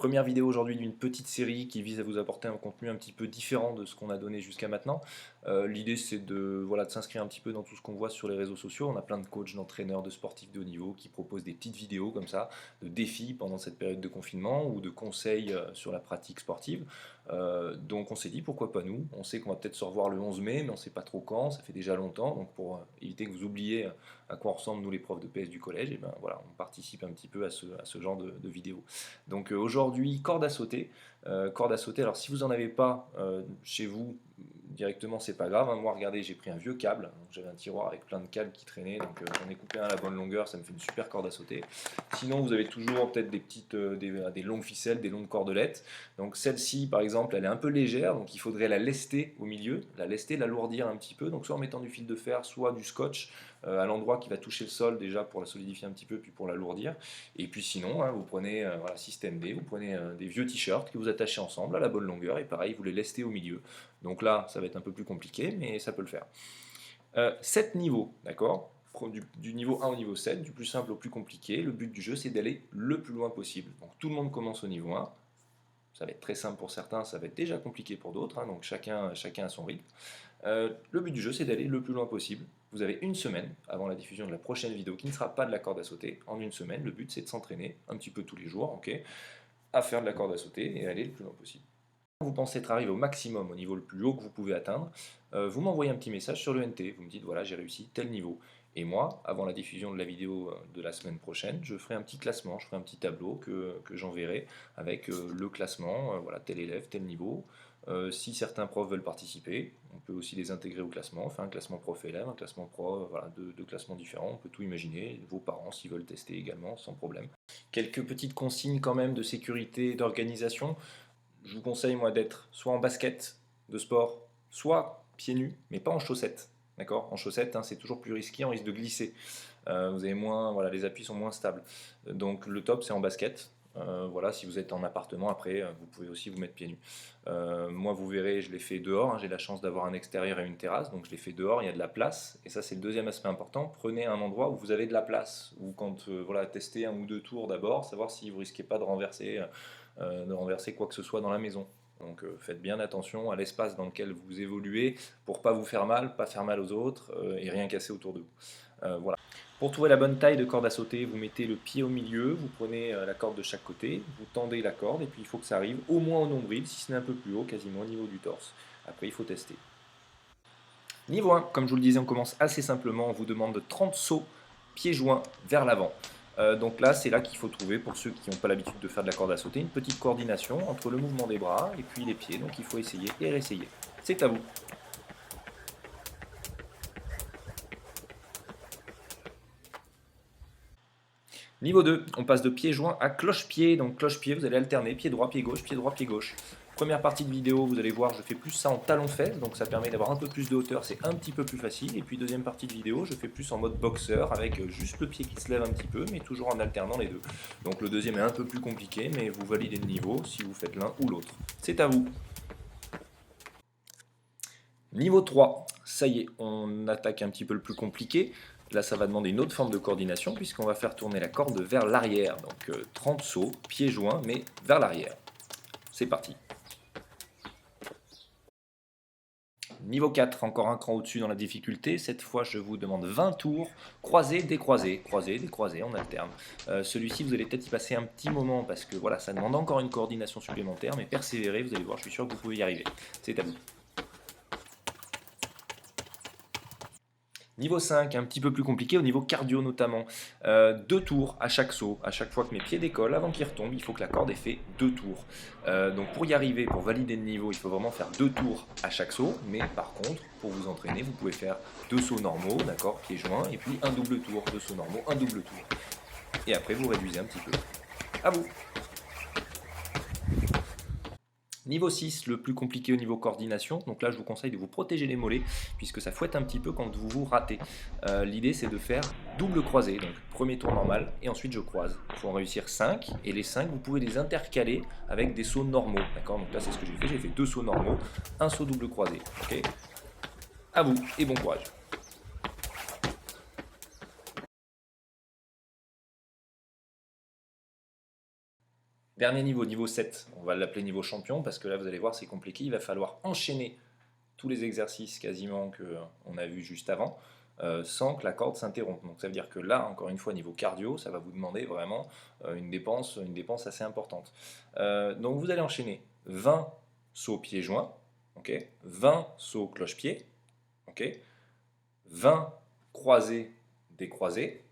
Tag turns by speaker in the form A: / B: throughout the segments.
A: Première vidéo aujourd'hui d'une petite série qui vise à vous apporter un contenu un petit peu différent de ce qu'on a donné jusqu'à maintenant. L'idée c'est de s'inscrire un petit peu dans tout ce qu'on voit sur les réseaux sociaux. On a plein de coachs, d'entraîneurs, de sportifs de haut niveau qui proposent des petites vidéos comme ça, de défis pendant cette période de confinement ou de conseils sur la pratique sportive. Donc on s'est dit pourquoi pas nous. On sait qu'on va peut-être se revoir le 11 mai, mais on ne sait pas trop quand, ça fait déjà longtemps. Donc pour éviter que vous oubliez à quoi on ressemble nous les profs de PS du collège, et ben voilà, on participe un petit peu à ce genre de vidéos. Donc aujourd'hui, corde à sauter. Corde à sauter, alors si vous n'en avez pas chez vous directement, c'est pas grave. Hein. Moi, regardez, j'ai pris un vieux câble. J'avais un tiroir avec plein de câbles qui traînaient, donc j'en ai coupé un à la bonne longueur, ça me fait une super corde à sauter. Sinon, vous avez toujours peut-être des longues ficelles, des longues cordelettes. Donc celle-ci, par exemple, elle est un peu légère, donc il faudrait la lester au milieu, la lester, l'alourdir un petit peu, donc soit en mettant du fil de fer, soit du scotch à l'endroit qui va toucher le sol déjà pour la solidifier un petit peu, puis pour l'alourdir. Et puis sinon, hein, vous prenez voilà, système D, vous prenez des vieux t-shirts que vous attachez ensemble à la bonne longueur, et pareil, vous les lestez au milieu. Donc là, ça va être un peu plus compliqué, mais ça peut le faire. 7 niveaux, d'accord, du niveau 1 au niveau 7, du plus simple au plus compliqué. Le but du jeu, c'est d'aller le plus loin possible. Donc tout le monde commence au niveau 1. Ça va être très simple pour certains, ça va être déjà compliqué pour d'autres, hein, donc chacun a son rythme. Le but du jeu, c'est d'aller le plus loin possible. Vous avez une semaine avant la diffusion de la prochaine vidéo qui ne sera pas de la corde à sauter. En une semaine, le but, c'est de s'entraîner un petit peu tous les jours, ok, à faire de la corde à sauter et aller le plus loin possible. Quand vous pensez être arrivé au maximum, au niveau le plus haut que vous pouvez atteindre, vous m'envoyez un petit message sur le NT. Vous me dites, voilà, j'ai réussi tel niveau. Et moi, avant la diffusion de la vidéo de la semaine prochaine, je ferai un petit classement, je ferai un petit tableau que j'enverrai avec le classement, voilà, tel élève, tel niveau. Si certains profs veulent participer, on peut aussi les intégrer au classement, faire un classement prof-élève, un classement pro, voilà, deux classements différents, on peut tout imaginer. Vos parents, s'ils veulent tester également, sans problème. Quelques petites consignes quand même de sécurité et d'organisation. Je vous conseille, moi, d'être soit en basket de sport, soit pieds nus, mais pas en chaussettes. D'accord. En chaussettes, hein, c'est toujours plus risqué, on risque de glisser. Vous avez moins, voilà, les appuis sont moins stables. Donc le top, c'est en basket. Voilà, si vous êtes en appartement, après, vous pouvez aussi vous mettre pieds nus. Moi, vous verrez, je l'ai fait dehors. Hein, j'ai la chance d'avoir un extérieur et une terrasse, donc je l'ai fait dehors. Il y a de la place, et ça, c'est le deuxième aspect important. Prenez un endroit où vous avez de la place, ou quand voilà, testez un ou deux tours d'abord, savoir si vous risquez pas de renverser quoi que ce soit dans la maison. Donc faites bien attention à l'espace dans lequel vous évoluez pour pas vous faire mal, pas faire mal aux autres et rien casser autour de vous. Voilà. Pour trouver la bonne taille de corde à sauter, vous mettez le pied au milieu, vous prenez la corde de chaque côté, vous tendez la corde et puis il faut que ça arrive au moins au nombril, si ce n'est un peu plus haut, quasiment au niveau du torse. Après il faut tester. Niveau 1, comme je vous le disais, on commence assez simplement, on vous demande 30 sauts pieds joints vers l'avant. Donc là, c'est là qu'il faut trouver, pour ceux qui n'ont pas l'habitude de faire de la corde à sauter, une petite coordination entre le mouvement des bras et puis les pieds. Donc il faut essayer et réessayer. C'est à vous. Niveau 2, on passe de pied joint à cloche-pied. Donc cloche-pied, vous allez alterner pied droit, pied gauche, pied droit, pied gauche. Première partie de vidéo, vous allez voir, je fais plus ça en talon-fesse, donc ça permet d'avoir un peu plus de hauteur, c'est un petit peu plus facile. Et puis deuxième partie de vidéo, je fais plus en mode boxeur, avec juste le pied qui se lève un petit peu, mais toujours en alternant les deux. Donc le deuxième est un peu plus compliqué, mais vous validez le niveau si vous faites l'un ou l'autre. C'est à vous. Niveau 3, ça y est, on attaque un petit peu le plus compliqué. Là, ça va demander une autre forme de coordination puisqu'on va faire tourner la corde vers l'arrière. Donc 30 sauts, pieds joints, mais vers l'arrière. C'est parti. Niveau 4, encore un cran au-dessus dans la difficulté. Cette fois, je vous demande 20 tours, croisés, décroisés, croisés, décroisés, on alterne. Celui-ci, vous allez peut-être y passer un petit moment parce que voilà, ça demande encore une coordination supplémentaire, mais persévérez, vous allez voir, je suis sûr que vous pouvez y arriver. C'est à vous. Niveau 5, un petit peu plus compliqué au niveau cardio notamment. 2 tours à chaque saut, à chaque fois que mes pieds décollent, avant qu'ils retombent, il faut que la corde ait fait 2 tours. Donc pour y arriver, pour valider le niveau, il faut vraiment faire 2 tours à chaque saut. Mais par contre, pour vous entraîner, vous pouvez faire 2 sauts normaux, d'accord, pieds joints, et puis un double tour, 2 sauts normaux, un double tour. Et après, vous réduisez un petit peu. À vous. Niveau 6, le plus compliqué au niveau coordination. Donc là, je vous conseille de vous protéger les mollets puisque ça fouette un petit peu quand vous vous ratez. L'idée, c'est de faire double croisé. Donc premier tour normal et ensuite je croise. Il faut en réussir 5 et les 5, vous pouvez les intercaler avec des sauts normaux. D'accord. Donc là, c'est ce que j'ai fait. J'ai fait 2 sauts normaux, un saut double croisé. Ok. À vous et bon courage. Dernier niveau, niveau 7, on va l'appeler niveau champion, parce que là vous allez voir c'est compliqué, il va falloir enchaîner tous les exercices quasiment qu'on a vu juste avant, sans que la corde s'interrompe. Donc ça veut dire que là, encore une fois, niveau cardio, ça va vous demander vraiment une dépense assez importante. Donc vous allez enchaîner 20 sauts pieds joints, okay, 20 sauts cloche-pied, okay, 20 croisés décroisés,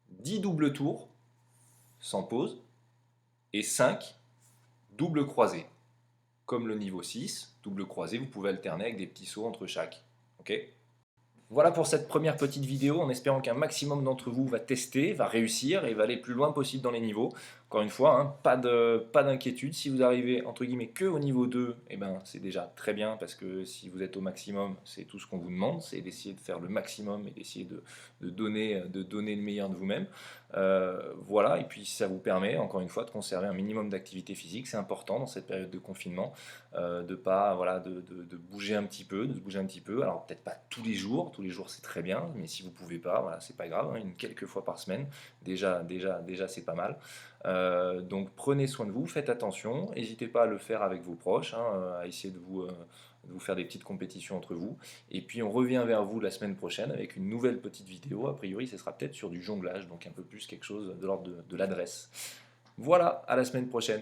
A: 10 doubles tours sans pause, et 5 doubles croisés. Comme le niveau 6, double croisé, vous pouvez alterner avec des petits sauts entre chaque. Okay, voilà pour cette première petite vidéo, en espérant qu'un maximum d'entre vous va tester, va réussir et va aller le plus loin possible dans les niveaux. Encore une fois, hein, pas d'inquiétude, si vous arrivez entre guillemets que au niveau 2, eh ben, c'est déjà très bien, parce que si vous êtes au maximum, c'est tout ce qu'on vous demande, c'est d'essayer de faire le maximum et d'essayer de donner le meilleur de vous-même. Voilà, et puis ça vous permet encore une fois de conserver un minimum d'activité physique, c'est important dans cette période de confinement, de pas, voilà, de bouger un petit peu, alors peut-être pas tous les jours c'est très bien, mais si vous pouvez pas, voilà, c'est pas grave, hein, quelques fois par semaine, déjà c'est pas mal. Donc prenez soin de vous, faites attention, n'hésitez pas à le faire avec vos proches, hein, à essayer de vous faire des petites compétitions entre vous, et puis on revient vers vous la semaine prochaine avec une nouvelle petite vidéo. A priori ce sera peut-être sur du jonglage, donc un peu plus quelque chose de l'ordre de l'adresse. Voilà, à la semaine prochaine.